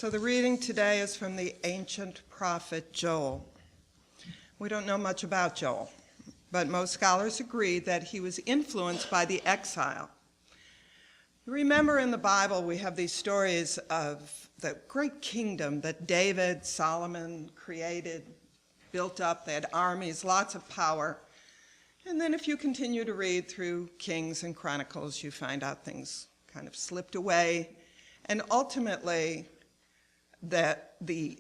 So the reading today is from the ancient prophet Joel. We don't know much about Joel, but most scholars agree that he was influenced by the exile. Remember in the Bible we have these stories of the great kingdom that David, Solomon created, built up. They had armies, lots of power. And then if you continue to read through Kings and Chronicles, you find out things kind of slipped away. And ultimately, that the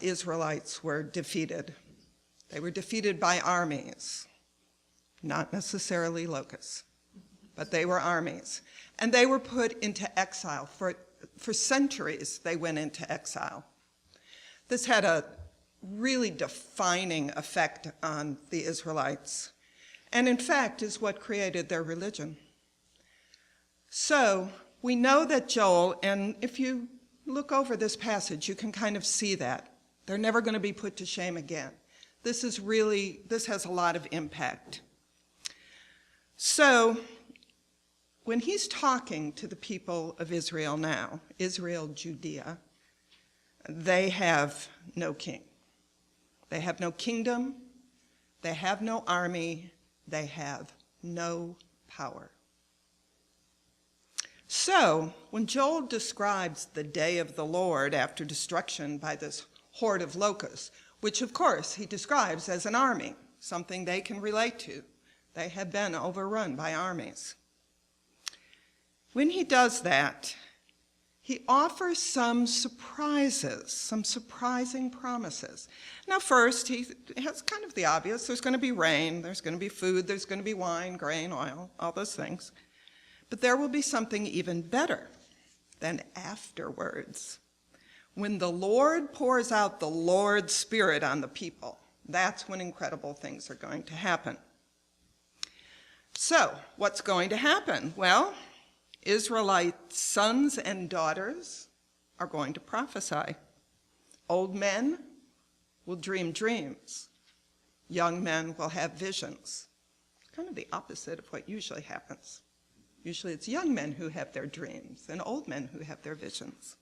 Israelites were defeated. They were defeated by armies, not necessarily locusts, but they were armies. And they were put into exile. For centuries, they went into exile. This had a really defining effect on the Israelites, and in fact is what created their religion. So we know that Joel, and if you look over this passage, you can kind of see that. They're never going to be put to shame again. This has a lot of impact. So when he's talking to the people of Israel now, Israel, Judea, they have no king. They have no kingdom. They have no army. They have no power. So, when Joel describes the day of the Lord after destruction by this horde of locusts, which of course he describes as an army, something they can relate to. They have been overrun by armies. When he does that, he offers some surprises, some surprising promises. Now first, he has kind of the obvious. There's going to be rain, there's going to be food, there's going to be wine, grain, oil, all those things. But there will be something even better than afterwards. When the Lord pours out the Lord's Spirit on the people, that's when incredible things are going to happen. So, what's going to happen? Well, Israelite sons and daughters are going to prophesy. Old men will dream dreams. Young men will have visions. Kind of the opposite of what usually happens. Usually it's young men who have their dreams and old men who have their visions.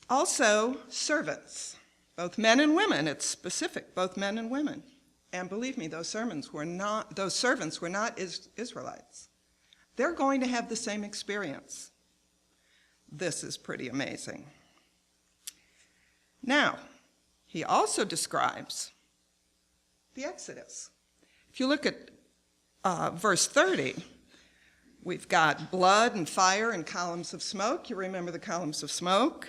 Also, servants, both men and women. It's specific, both men and women. And believe me, those servants were not Israelites. They're going to have the same experience. This is pretty amazing. Now, he also describes the Exodus. If you look at verse 30, we've got blood and fire and columns of smoke. You remember the columns of smoke.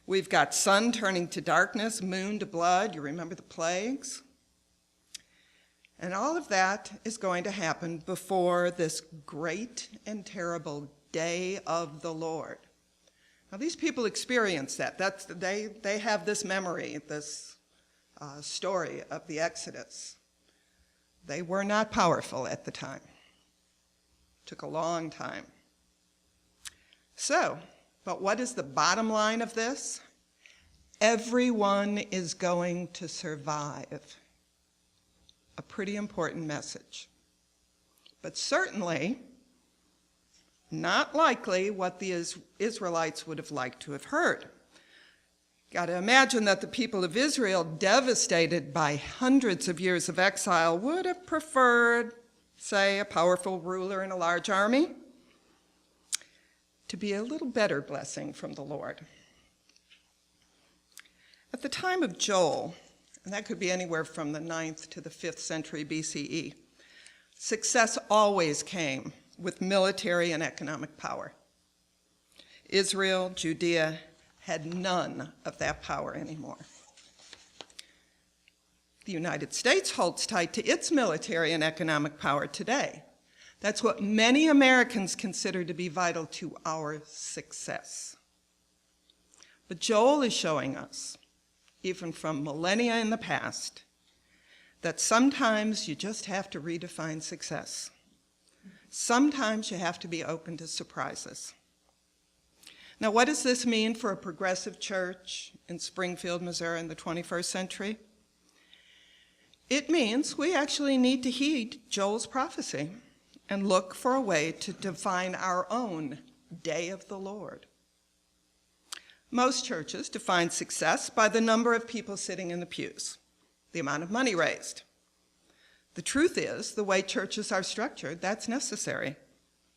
We've got sun turning to darkness, moon to blood. You remember the plagues. And all of that is going to happen before this great and terrible day of the Lord. Now these people experience that. They have this memory, this story of the Exodus. They were not powerful at the time. It took a long time. So, but what is the bottom line of this? Everyone is going to survive. A pretty important message. But certainly not likely what the Israelites would have liked to have heard. Got to imagine that the people of Israel, devastated by hundreds of years of exile, would have preferred, say, a powerful ruler and a large army to be a little better blessing from the Lord. At the time of Joel, and that could be anywhere from the 9th to the 5th century BCE, success always came with military and economic power. Israel, Judea, had none of that power anymore. The United States holds tight to its military and economic power today. That's what many Americans consider to be vital to our success. But Joel is showing us, even from millennia in the past, that sometimes you just have to redefine success. Sometimes you have to be open to surprises. Now, what does this mean for a progressive church in Springfield, Missouri in the 21st century? It means we actually need to heed Joel's prophecy and look for a way to define our own day of the Lord. Most churches define success by the number of people sitting in the pews, the amount of money raised. The truth is, the way churches are structured, that's necessary.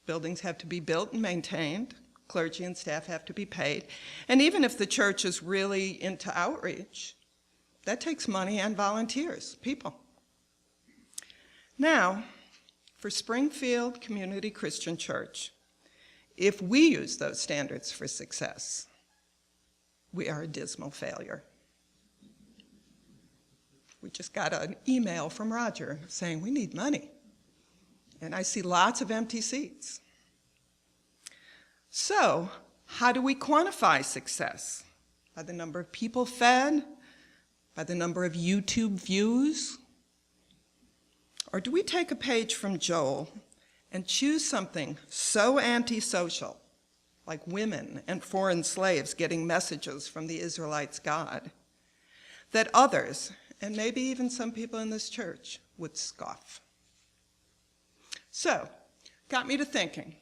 Buildings have to be built and maintained, clergy and staff have to be paid, and even if the church is really into outreach, that takes money and volunteers, people. Now, for Springfield Community Christian Church, if we use those standards for success, we are a dismal failure. We just got an email from Roger saying we need money, and I see lots of empty seats. So, how do we quantify success? By the number of people fed? By the number of YouTube views? Or do we take a page from Joel and choose something so antisocial, like women and foreign slaves getting messages from the Israelites' God, that others, and maybe even some people in this church, would scoff? So, got me to thinking,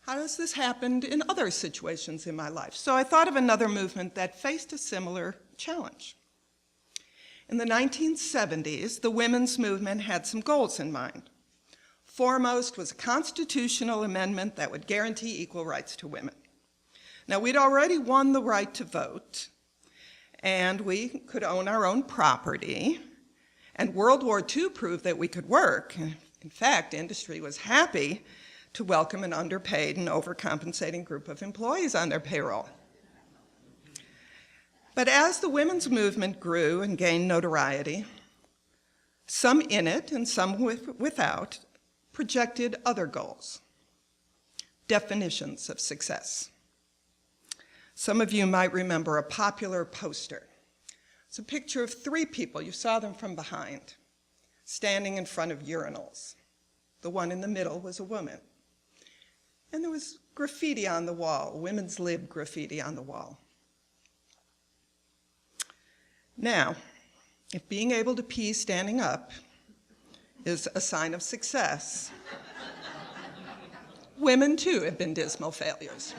how does this happen in other situations in my life? So I thought of another movement that faced a similar challenge. In the 1970s, the women's movement had some goals in mind. Foremost was a constitutional amendment that would guarantee equal rights to women. Now, we'd already won the right to vote, and we could own our own property, and World War II proved that we could work. In fact, industry was happy to welcome an underpaid and overcompensating group of employees on their payroll. But as the women's movement grew and gained notoriety, some in it and some without projected other goals, definitions of success. Some of you might remember a popular poster. It's a picture of three people, you saw them from behind, standing in front of urinals. The one in the middle was a woman. And there was graffiti on the wall, women's lib graffiti on the wall. Now, if being able to pee standing up is a sign of success, women too have been dismal failures.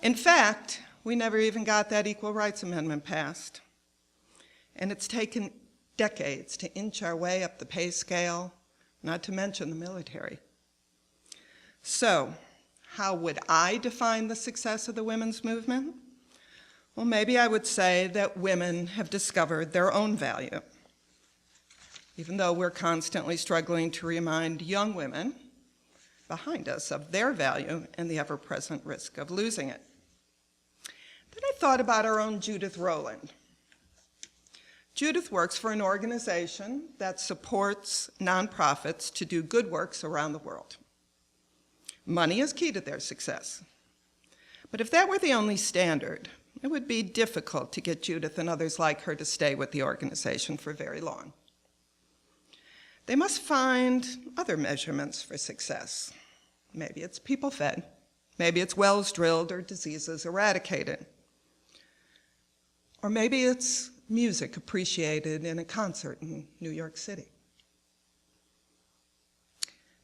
In fact, we never even got that Equal Rights Amendment passed. And it's taken decades to inch our way up the pay scale, not to mention the military. So, how would I define the success of the women's movement? Well, maybe I would say that women have discovered their own value, even though we're constantly struggling to remind young women behind us of their value and the ever-present risk of losing it. Then I thought about our own Judith Rowland. Judith works for an organization that supports nonprofits to do good works around the world. Money is key to their success. But if that were the only standard, it would be difficult to get Judith and others like her to stay with the organization for very long. They must find other measurements for success. Maybe it's people fed. Maybe it's wells drilled or diseases eradicated. Or maybe it's music appreciated in a concert in New York City.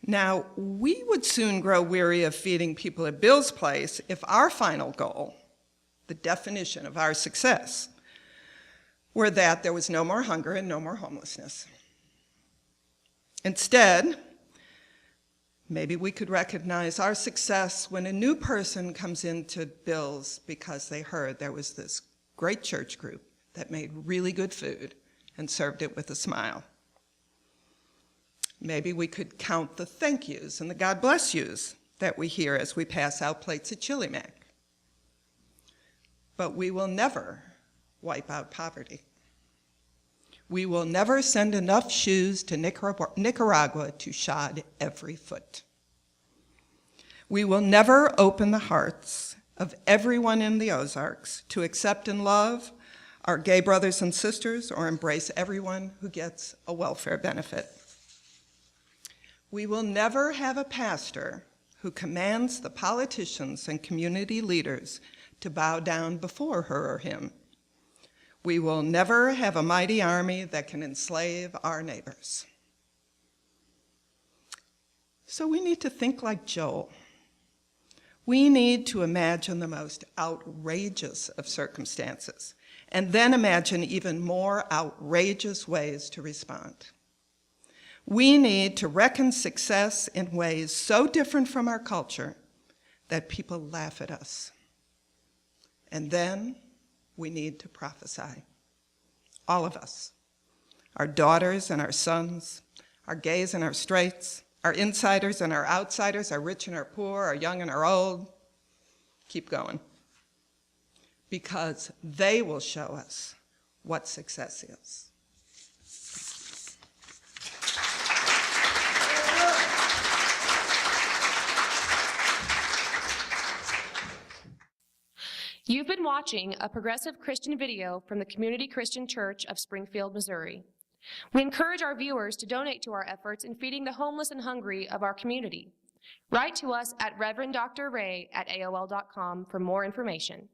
Now, we would soon grow weary of feeding people at Bill's Place if our final goal, the definition of our success, were that there was no more hunger and no more homelessness. Instead, maybe we could recognize our success when a new person comes into Bill's because they heard there was this great church group that made really good food and served it with a smile. Maybe we could count the thank yous and the God bless yous that we hear as we pass out plates of Chili Mac. But we will never wipe out poverty. We will never send enough shoes to Nicaragua to shod every foot. We will never open the hearts of everyone in the Ozarks to accept and love our gay brothers and sisters or embrace everyone who gets a welfare benefit. We will never have a pastor who commands the politicians and community leaders to bow down before her or him. We will never have a mighty army that can enslave our neighbors. So we need to think like Joel. We need to imagine the most outrageous of circumstances and then imagine even more outrageous ways to respond. We need to reckon success in ways so different from our culture that people laugh at us. And then we need to prophesy. All of us. Our daughters and our sons, our gays and our straights, our insiders and our outsiders, our rich and our poor, our young and our old. Keep going. Because they will show us what success is. You've been watching a progressive Christian video from the Community Christian Church of Springfield, Missouri. We encourage our viewers to donate to our efforts in feeding the homeless and hungry of our community. Write to us at reverenddray@aol.com for more information.